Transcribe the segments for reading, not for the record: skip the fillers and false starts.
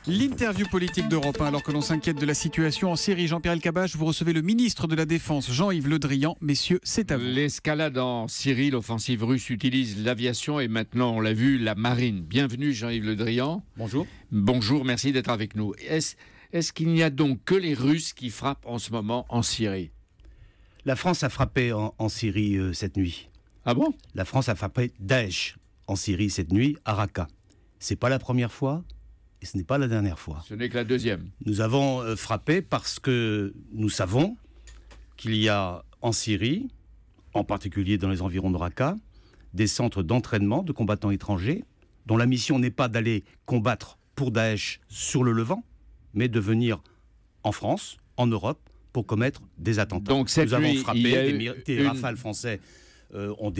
L'interview politique d'Europe 1, alors que l'on s'inquiète de la situation en Syrie. Jean-Pierre Elkabbach, vous recevez le ministre de la Défense, Jean-Yves Le Drian. Messieurs, c'est à vous. L'escalade en Syrie, l'offensive russe utilise l'aviation et maintenant, on l'a vu, la marine. Bienvenue Jean-Yves Le Drian. Bonjour. Bonjour, merci d'être avec nous. Est-ce qu'il n'y a donc que les Russes qui frappent en ce moment en Syrie? La France a frappé en Syrie cette nuit. Ah bon? La France a frappé Daesh en Syrie cette nuit, à Raqqa. C'est pas la première fois et ce n'est pas la dernière fois. Ce n'est que la deuxième. Nous avons frappé parce que nous savons qu'il y a en Syrie, en particulier dans les environs de Raqqa, des centres d'entraînement de combattants étrangers dont la mission n'est pas d'aller combattre pour Daesh sur le Levant, mais de venir en France, en Europe, pour commettre des attentats. Donc cette nous avons nuit, frappé, des Rafales français ont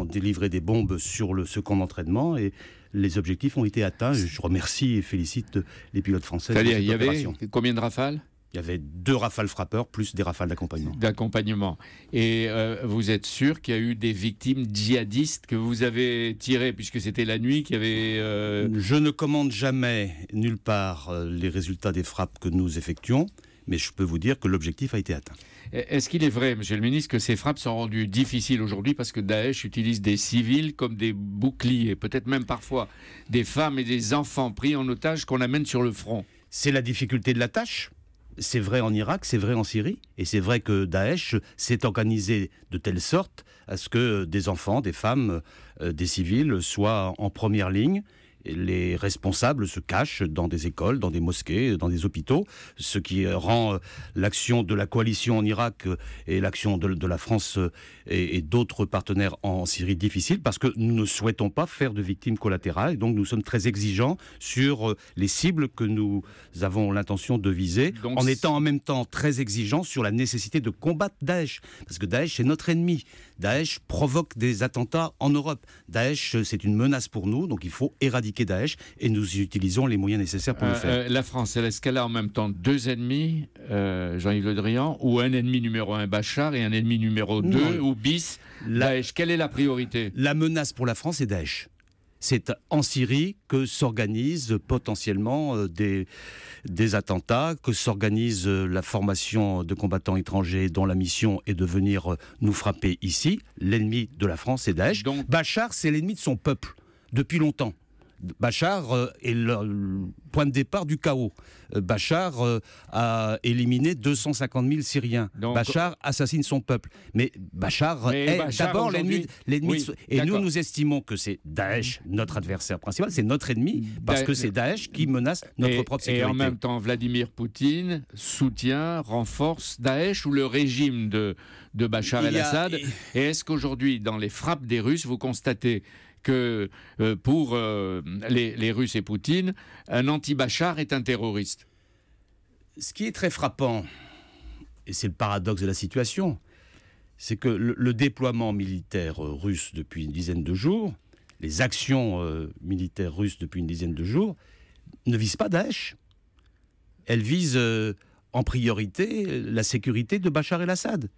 délivré des bombes sur ce camp d'entraînement et les objectifs ont été atteints. Je remercie et félicite les pilotes français. C'est-à-dire, il y avait combien de Rafales? Il y avait 2 Rafales frappeurs plus des Rafales d'accompagnement. D'accompagnement. Et vous êtes sûr qu'il y a eu des victimes djihadistes que vous avez tirées, puisque c'était la nuit qu'il y avait... Je ne commande jamais, nulle part, les résultats des frappes que nous effectuons, mais je peux vous dire que l'objectif a été atteint. Est-ce qu'il est vrai, Monsieur le Ministre, que ces frappes sont rendues difficiles aujourd'hui parce que Daesh utilise des civils comme des boucliers, peut-être même parfois des femmes et des enfants pris en otage qu'on amène sur le front? C'est la difficulté de la tâche. C'est vrai en Irak, c'est vrai en Syrie, et c'est vrai que Daesh s'est organisé de telle sorte à ce que des enfants, des femmes, des civils soient en première ligne. Les responsables se cachent dans des écoles, dans des mosquées, dans des hôpitaux, ce qui rend l'action de la coalition en Irak et l'action de la France et d'autres partenaires en Syrie difficile, parce que nous ne souhaitons pas faire de victimes collatérales, et donc nous sommes très exigeants sur les cibles que nous avons l'intention de viser, donc, en étant en même temps très exigeants sur la nécessité de combattre Daesh, parce que Daesh est notre ennemi. Daesh provoque des attentats en Europe. Daesh, c'est une menace pour nous, donc il faut éradiquer Daesh et nous utilisons les moyens nécessaires pour le faire. La France, est-ce qu'elle a en même temps 2 ennemis, Jean-Yves Le Drian, ou un ennemi numéro 1, Bachar, et un ennemi numéro 2, ou bis, Daesh? Quelle est la priorité? La menace pour la France est Daesh. C'est en Syrie que s'organisent potentiellement des attentats, que s'organise la formation de combattants étrangers dont la mission est de venir nous frapper ici. L'ennemi de la France, c'est Daesh. Donc, Bachar, c'est l'ennemi de son peuple, depuis longtemps. Bachar est le point de départ du chaos. Bachar a éliminé 250 000 Syriens. Donc, Bachar assassine son peuple. Mais Bachar est d'abord l'ennemi. Oui, et nous estimons que c'est Daesh, notre adversaire principal. C'est notre ennemi, parce que c'est Daesh qui menace notre propre sécurité. Et en même temps, Vladimir Poutine soutient, renforce Daesh ou le régime de Bachar el-Assad. Et est-ce qu'aujourd'hui, dans les frappes des Russes, vous constatez que pour les Russes et Poutine, un anti-Bachar est un terroriste? Ce qui est très frappant, et c'est le paradoxe de la situation, c'est que le déploiement militaire russe depuis une dizaine de jours, les actions militaires russes depuis une dizaine de jours, ne visent pas Daesh. Elles visent en priorité la sécurité de Bachar el-Assad.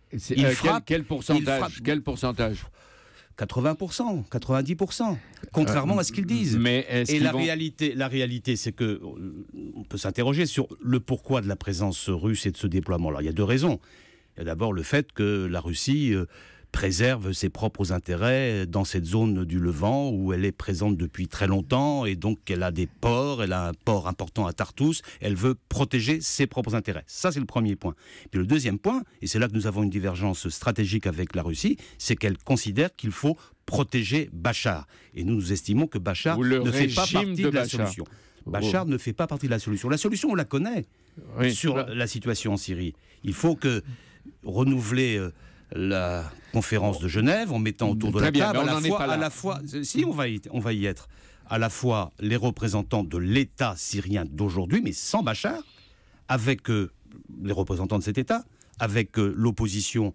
Quel pourcentage 80%, 90%, contrairement à ce qu'ils disent. Et la réalité, c'est que on peut s'interroger sur le pourquoi de la présence russe et de ce déploiement-là. Il y a 2 raisons. Il y a d'abord le fait que la Russie préserve ses propres intérêts dans cette zone du Levant où elle est présente depuis très longtemps et donc elle a des ports, elle a un port important à Tartous, elle veut protéger ses propres intérêts. Ça, c'est le premier point. Puis le deuxième point, et c'est là que nous avons une divergence stratégique avec la Russie, c'est qu'elle considère qu'il faut protéger Bachar. Et nous estimons que Bachar ne fait pas partie de la solution. Bachar ne fait pas partie de la solution. La solution, on la connaît sur la situation en Syrie. Il faut renouveler la conférence de Genève en mettant autour de la table à la fois, si on va y être, à la fois les représentants de l'État syrien d'aujourd'hui, mais sans Bachar, avec les représentants de cet État, avec l'opposition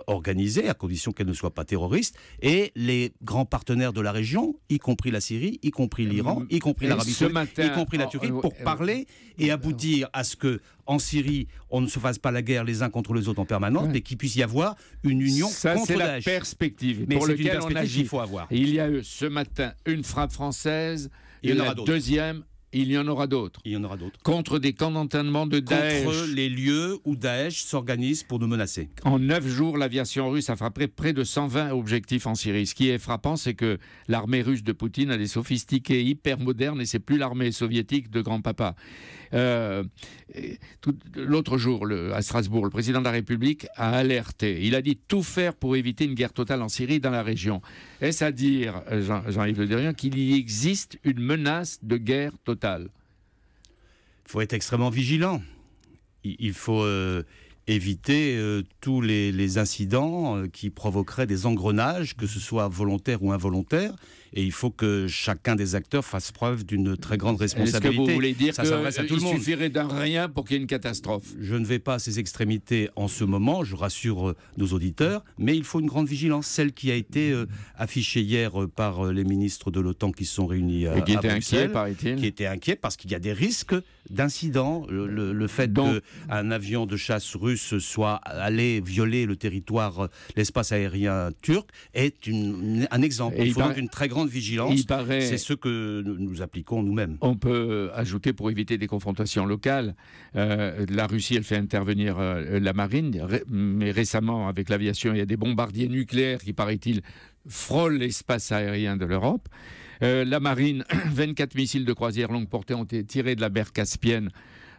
organisée, à condition qu'elle ne soit pas terroriste, et les grands partenaires de la région, y compris la Syrie, y compris l'Iran, y compris l'Arabie Saoudite, y compris la Turquie, pour parler et aboutir à ce que, en Syrie, on ne se fasse pas la guerre les uns contre les autres en permanence, mais qu'il puisse y avoir une union contre Daesh. Ça, c'est la perspective mais pour laquelle on agit. Il faut avoir. Et il y a eu ce matin une frappe française, et la deuxième il y en aura d'autres. Il y en aura d'autres. Contre des camps d'entraînement de Daesh. Contre les lieux où Daesh s'organise pour nous menacer. En 9 jours, l'aviation russe a frappé près de 120 objectifs en Syrie. Ce qui est frappant, c'est que l'armée russe de Poutine a des sophistiqués hyper modernes et c'est plus l'armée soviétique de grand-papa. L'autre jour, à Strasbourg, le président de la République a alerté. Il a dit tout faire pour éviter une guerre totale en Syrie, dans la région. Est-ce à dire, Jean-Yves Le Drian, qu'il y existe une menace de guerre totale? Il faut être extrêmement vigilant. Il faut éviter tous les incidents qui provoqueraient des engrenages, que ce soit volontaires ou involontaires. Et il faut que chacun des acteurs fasse preuve d'une très grande responsabilité. Est-ce que vous voulez dire qu'il suffirait d'un rien pour qu'il y ait une catastrophe? Je ne vais pas à ces extrémités en ce moment, je rassure nos auditeurs, mais il faut une grande vigilance, celle qui a été affichée hier par les ministres de l'OTAN qui se sont réunis à Bruxelles, qui étaient inquiets parce qu'il y a des risques d'incidents. Le fait qu'un avion de chasse russe soit allé violer le territoire, l'espace aérien turc, est un exemple. Il faut donc une très grande vigilance, c'est ce que nous appliquons nous-mêmes. On peut ajouter, pour éviter des confrontations locales, la Russie, elle fait intervenir la marine, mais récemment, avec l'aviation, il y a des bombardiers nucléaires qui, paraît-il, frôlent l'espace aérien de l'Europe. La marine, 24 missiles de croisière longue portée ont été tirés de la mer Caspienne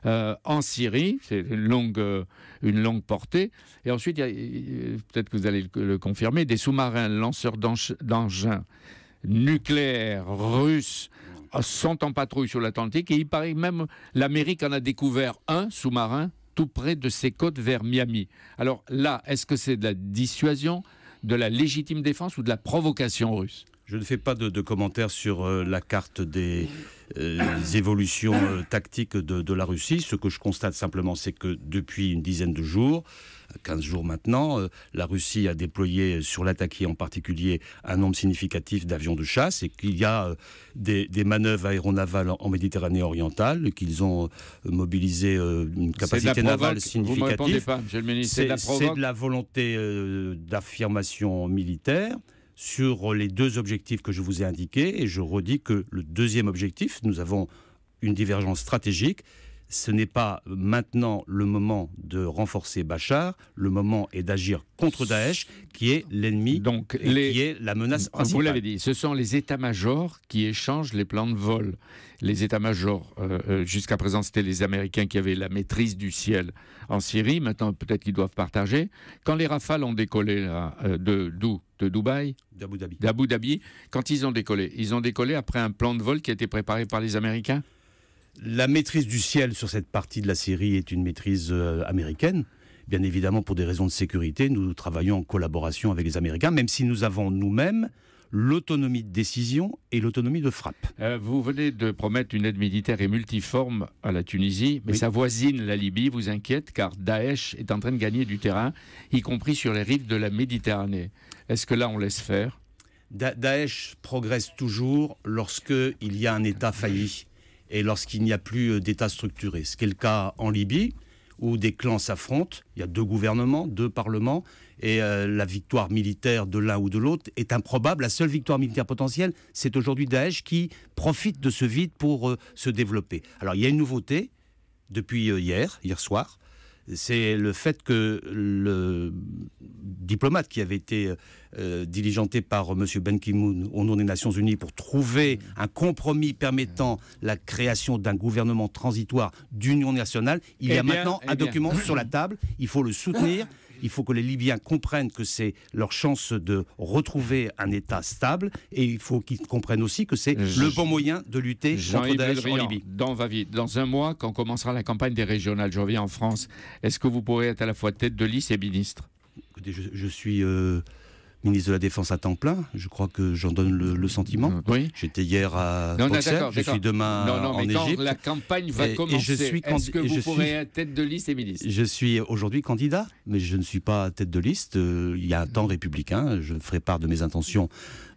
en Syrie, c'est une longue portée. Et ensuite, il y a, peut-être que vous allez le confirmer, des sous-marins lanceurs d'engins nucléaires russes sont en patrouille sur l'Atlantique, et il paraît même l'Amérique en a découvert un sous-marin tout près de ses côtes vers Miami. Alors là, est-ce que c'est de la dissuasion, de la légitime défense ou de la provocation russe? Je ne fais pas de commentaires sur la carte des évolutions tactiques de la Russie. Ce que je constate simplement, c'est que depuis une dizaine de jours, 15 jours maintenant, la Russie a déployé sur l'Latakia en particulier un nombre significatif d'avions de chasse, et qu'il y a des manœuvres aéronavales en Méditerranée orientale, qu'ils ont mobilisé une capacité navale significative. Vous ne me répondez pas, monsieur le ministre, c'est de la volonté d'affirmation militaire sur les deux objectifs que je vous ai indiqués, et je redis que le deuxième objectif, nous avons une divergence stratégique. Ce n'est pas maintenant le moment de renforcer Bachar, le moment est d'agir contre Daesh, qui est l'ennemi, qui est la menace principale. Vous l'avez dit, ce sont les états-majors qui échangent les plans de vol. Les états-majors, jusqu'à présent, c'était les Américains qui avaient la maîtrise du ciel en Syrie. Maintenant, peut-être qu'ils doivent partager. Quand les Rafales ont décollé là, de Dubaï, d'Abu Dhabi, quand ils ont décollé après un plan de vol qui a été préparé par les Américains? La maîtrise du ciel sur cette partie de la Syrie est une maîtrise américaine. Bien évidemment, pour des raisons de sécurité, nous travaillons en collaboration avec les Américains, même si nous avons nous-mêmes l'autonomie de décision et l'autonomie de frappe. Vous venez de promettre une aide militaire et multiforme à la Tunisie, mais sa voisine, la Libye, vous inquiète, car Daesh est en train de gagner du terrain, y compris sur les rives de la Méditerranée. Est-ce que là, on laisse faire? Daesh progresse toujours lorsqu'il y a un État failli et lorsqu'il n'y a plus d'État structuré. Ce qui est le cas en Libye, où des clans s'affrontent. Il y a 2 gouvernements, 2 parlements, et la victoire militaire de l'un ou de l'autre est improbable. La seule victoire militaire potentielle, c'est aujourd'hui Daesh qui profite de ce vide pour se développer. Alors il y a une nouveauté depuis hier soir, c'est le fait que le diplomate qui avait été diligenté par M. Ban Ki-moon au nom des Nations Unies pour trouver un compromis permettant la création d'un gouvernement transitoire d'union nationale, il y a maintenant un document sur la table, il faut le soutenir. Il faut que les Libyens comprennent que c'est leur chance de retrouver un État stable, et il faut qu'ils comprennent aussi que c'est le bon moyen de lutter contre Daesh en Libye. Dans un mois, quand commencera la campagne des régionales, je reviens en France, est-ce que vous pourrez être à la fois tête de liste et ministre? Écoutez, je suis ministre de la Défense à temps plein, je crois que j'en donne le sentiment. Oui. J'étais hier à Bruxelles, je suis demain en Égypte. Quand la campagne va commencer, est-ce que vous pourrez être tête de liste et ministre? Je suis aujourd'hui candidat, mais je ne suis pas tête de liste. Il y a un temps républicain, je ferai part de mes intentions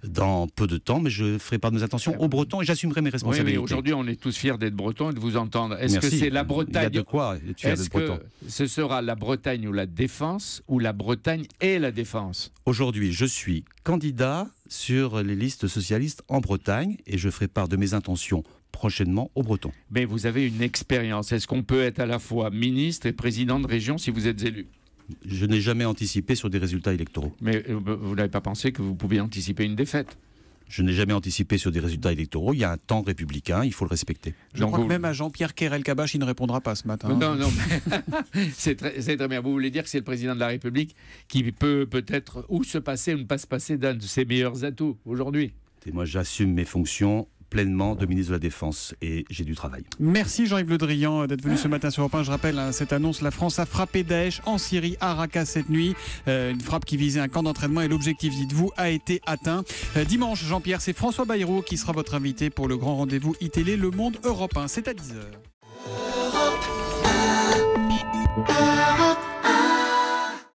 dans peu de temps, mais je ferai part de mes intentions aux Bretons et j'assumerai mes responsabilités. Oui, mais aujourd'hui, on est tous fiers d'être Bretons et de vous entendre. Est-ce que c'est la Bretagne? Il y a de quoi être fier d'être Breton. Ce sera la Bretagne ou la défense, ou la Bretagne et la défense? Aujourd'hui, je suis candidat sur les listes socialistes en Bretagne et je ferai part de mes intentions prochainement aux Bretons. Mais vous avez une expérience. Est-ce qu'on peut être à la fois ministre et président de région si vous êtes élu ? Je n'ai jamais anticipé sur des résultats électoraux. Mais vous n'avez pas pensé que vous pouviez anticiper une défaite ? Je n'ai jamais anticipé sur des résultats électoraux. Il y a un temps républicain, il faut le respecter. Je crois que même à Jean-Pierre Kerel-Kabache, il ne répondra pas ce matin. Non, c'est très bien. Vous voulez dire que c'est le président de la République qui peut peut-être ou se passer ou ne pas se passer d'un de ses meilleurs atouts aujourd'hui. Et moi, j'assume mes fonctions pleinement de ministre de la Défense et j'ai du travail. Merci Jean-Yves Le Drian d'être venu ce matin sur Europe 1. Je rappelle cette annonce, la France a frappé Daesh en Syrie, à Raqqa cette nuit. Une frappe qui visait un camp d'entraînement et l'objectif, dites-vous, a été atteint. Dimanche, Jean-Pierre, c'est François Bayrou qui sera votre invité pour le grand rendez-vous iTélé Le Monde Europe 1. C'est à 10h.